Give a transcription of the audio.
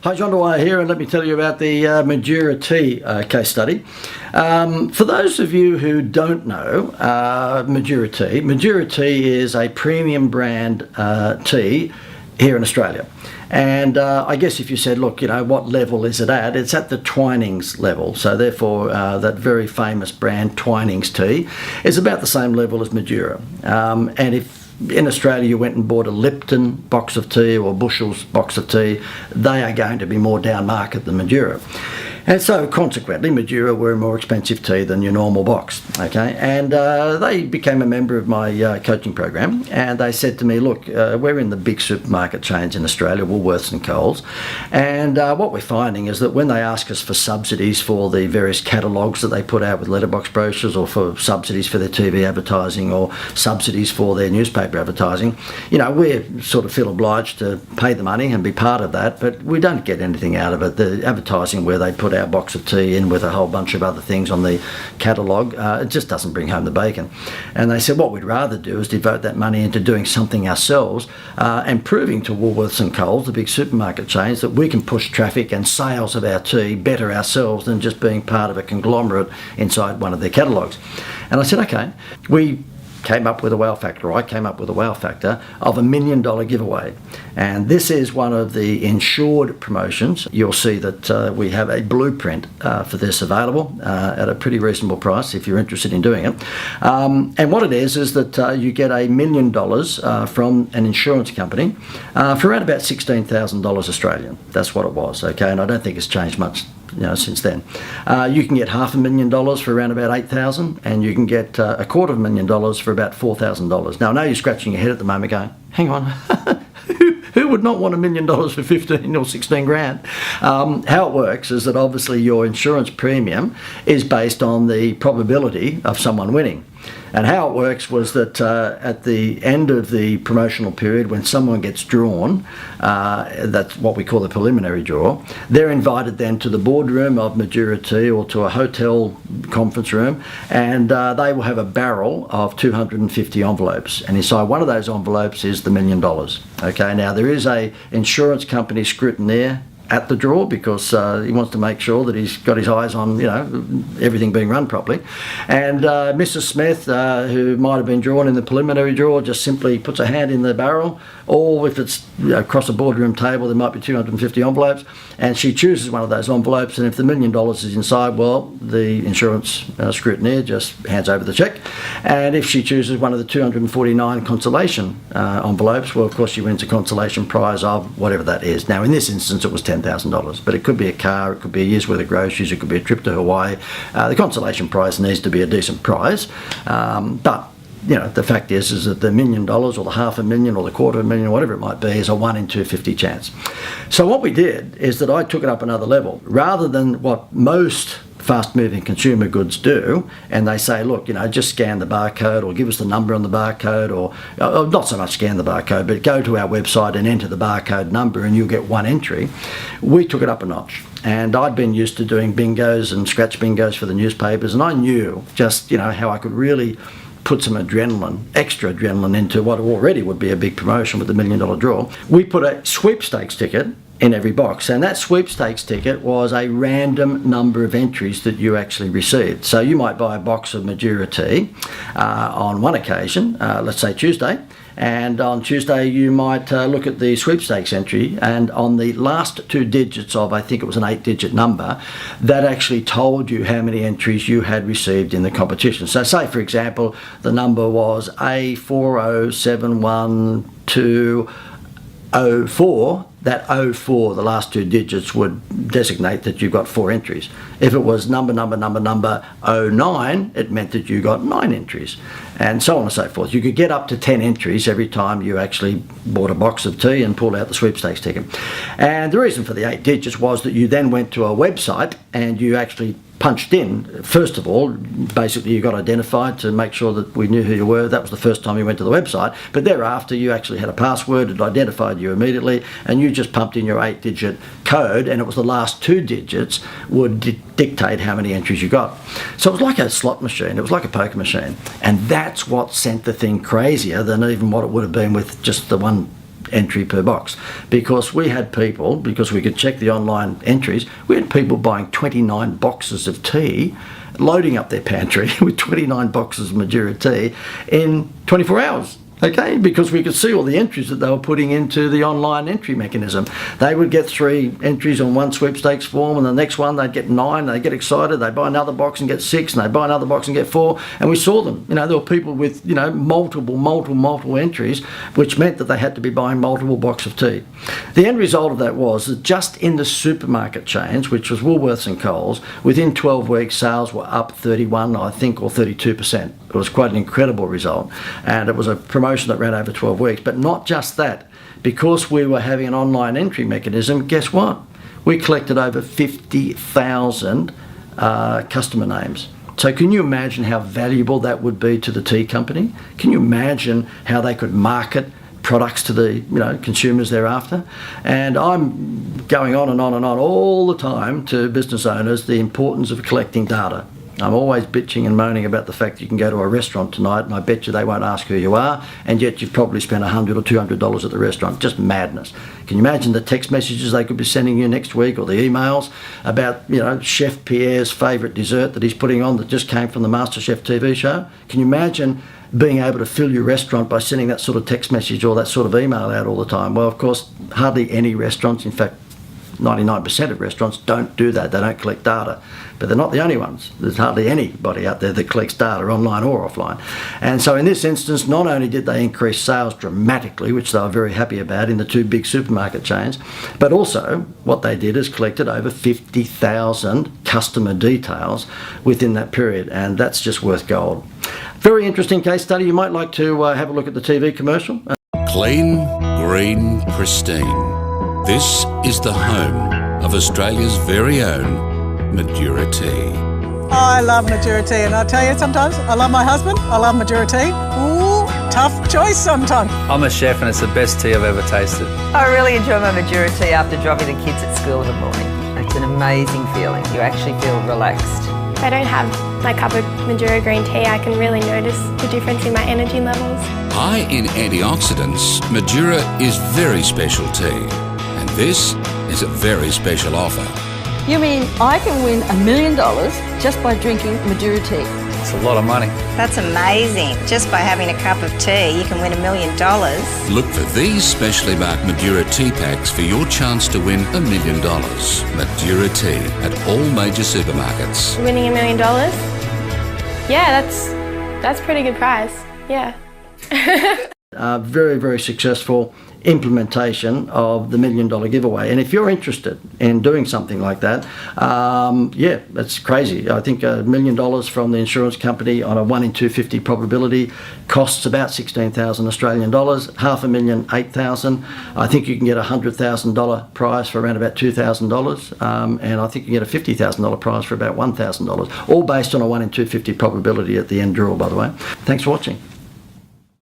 Hi, John Dwyer here, and let me tell you about the Majura tea case study. For those of you who don't know Majura tea is a premium brand tea here in Australia. And I guess if you said, look, what level is it at? It's at the Twinings level. So therefore, that very famous brand Twinings tea is about the same level as Majura. And if in Australia you went and bought a Lipton box of tea or Bushells box of tea, they are going to be more down market than Majura. And so consequently, Majura were a more expensive tea than your normal box, okay? And they became a member of my coaching program, and they said to me, look, we're in the big supermarket chains in Australia, Woolworths and Coles, and what we're finding is that when they ask us for subsidies for the various catalogues that they put out with letterbox brochures, or for subsidies for their TV advertising, or subsidies for their newspaper advertising, we sort of feel obliged to pay the money and be part of that, but we don't get anything out of it. The advertising where they put our box of tea in with a whole bunch of other things on the catalogue, it just doesn't bring home the bacon. And they said what we'd rather do is devote that money into doing something ourselves and proving to Woolworths and Coles, the big supermarket chains, that we can push traffic and sales of our tea better ourselves than just being part of a conglomerate inside one of their catalogues. And I said, okay, we came up with a wow factor. I came up with a wow factor of $1 million giveaway. And this is one of the insured promotions. You'll see that we have a blueprint for this available at a pretty reasonable price if you're interested in doing it. And what it is that you get $1 million from an insurance company for around about $16,000 Australian. That's what it was, okay? And I don't think it's changed much since then. You can get $500,000 for around about $8,000, and you can get $250,000 for about $4,000. Now I know you're scratching your head at the moment going, hang on, who would not want $1 million for 15 or 16 grand? How it works is that obviously your insurance premium is based on the probability of someone winning. And how it works was that at the end of the promotional period, when someone gets drawn, that's what we call the preliminary draw, they're invited then to the boardroom of Majura Tea or to a hotel conference room, and they will have a barrel of 250 envelopes. And inside one of those envelopes is the $1 million. Okay, now there is a insurance company scrutineer at the draw because he wants to make sure that he's got his eyes on everything being run properly, and Mrs. Smith, who might have been drawn in the preliminary draw, just simply puts a hand in the barrel, or if it's across a boardroom table there might be 250 envelopes, and she chooses one of those envelopes, and if the $1 million is inside, well, the insurance scrutineer just hands over the check. And if she chooses one of the 249 consolation envelopes, well, of course she wins a consolation prize of whatever that is. Now in this instance it was $10,000, but it could be a car, it could be a year's worth of groceries, it could be a trip to Hawaii. The consolation prize needs to be a decent prize, but the fact is that the $1 million or the $500,000 or the $250,000, whatever it might be, is a 1 in 250 chance. So what we did is that I took it up another level. Rather than what most fast-moving consumer goods do, and they say, look, just scan the barcode or give us the number on the barcode, or not so much scan the barcode, but go to our website and enter the barcode number and you'll get one entry. We took it up a notch. And I'd been used to doing bingos and scratch bingos for the newspapers, and I knew just, how I could really put some extra adrenaline into what already would be a big promotion with the $1 million draw. We put a sweepstakes ticket in every box, and that sweepstakes ticket was a random number of entries that you actually received. So you might buy a box of Majura tea on one occasion, let's say Tuesday, and on Tuesday you might look at the sweepstakes entry, and on the last 2 digits of, I think it was an 8-digit number, that actually told you how many entries you had received in the competition. So say for example the number was A4071204, that 04, the last 2 digits, would designate that you got 4 entries. If it was number 09, it meant that you got 9 entries, and so on and so forth. You could get up to 10 entries every time you actually bought a box of tea and pulled out the sweepstakes ticket. And the reason for the 8 digits was that you then went to a website and you actually punched in. First of all, basically you got identified to make sure that we knew who you were. That was the first time you went to the website, but thereafter you actually had a password. It identified you immediately, and you just pumped in your 8-digit code, and it was the last 2 digits would dictate how many entries you got. So it was like a slot machine, it was like a poker machine, and that's what sent the thing crazier than even what it would have been with just the one entry per box, because we had people, because we could check the online entries, we had people buying 29 boxes of tea, loading up their pantry with 29 boxes of Madura tea in 24 hours. Okay, because we could see all the entries that they were putting into the online entry mechanism. They would get 3 entries on one sweepstakes form, and the next one they'd get 9. They get excited. They buy another box and get 6, and they buy another box and get 4. And we saw them. There were people with multiple entries, which meant that they had to be buying multiple boxes of tea. The end result of that was that just in the supermarket chains, which was Woolworths and Coles, within 12 weeks sales were up 31, I think, or 32%. It was quite an incredible result, and it was a promotion that ran over 12 weeks. But not just that, because we were having an online entry mechanism, guess what? We collected over 50,000 customer names. So can you imagine how valuable that would be to the tea company? Can you imagine how they could market products to the consumers thereafter? And I'm going on and on and on all the time to business owners the importance of collecting data. I'm always bitching and moaning about the fact you can go to a restaurant tonight and I bet you they won't ask who you are, and yet you've probably spent $100 or $200 at the restaurant. Just madness. Can you imagine the text messages they could be sending you next week, or the emails about Chef Pierre's favourite dessert that he's putting on that just came from the MasterChef TV show? Can you imagine being able to fill your restaurant by sending that sort of text message or that sort of email out all the time? Well, of course, hardly any restaurants, in fact 99% of restaurants, don't do that. They don't collect data. But they're not the only ones. There's hardly anybody out there that collects data online or offline. And so in this instance, not only did they increase sales dramatically, which they were very happy about in the 2 big supermarket chains, but also what they did is collected over 50,000 customer details within that period, and that's just worth gold. Very interesting case study. You might like to have a look at the TV commercial. Clean, green, pristine. This is the home of Australia's very own Madura tea. I love Madura tea, and I tell you, sometimes I love my husband, I love Madura tea. Ooh, tough choice sometimes. I'm a chef and it's the best tea I've ever tasted. I really enjoy my Madura tea after dropping the kids at school in the morning. It's an amazing feeling. You actually feel relaxed. If I don't have my cup of Madura green tea, I can really notice the difference in my energy levels. High in antioxidants, Madura is very special tea. And this is a very special offer. You mean I can win $1 million just by drinking Madura tea? It's a lot of money. That's amazing. Just by having a cup of tea, you can win $1 million. Look for these specially marked Madura tea packs for your chance to win $1 million. Madura tea at all major supermarkets. Winning $1 million? Yeah, that's a pretty good prize. Yeah. Very, very successful implementation of the $1 million giveaway. And if you're interested in doing something like that, yeah, that's crazy. I think $1 million from the insurance company on a 1 in 250 probability costs about 16,000 Australian dollars, $500,000, 8,000. I think you can get a $100,000 prize for around about $2,000, and I think you get a $50,000 prize for about $1,000, all based on a 1 in 250 probability at the end draw, by the way. Thanks for watching.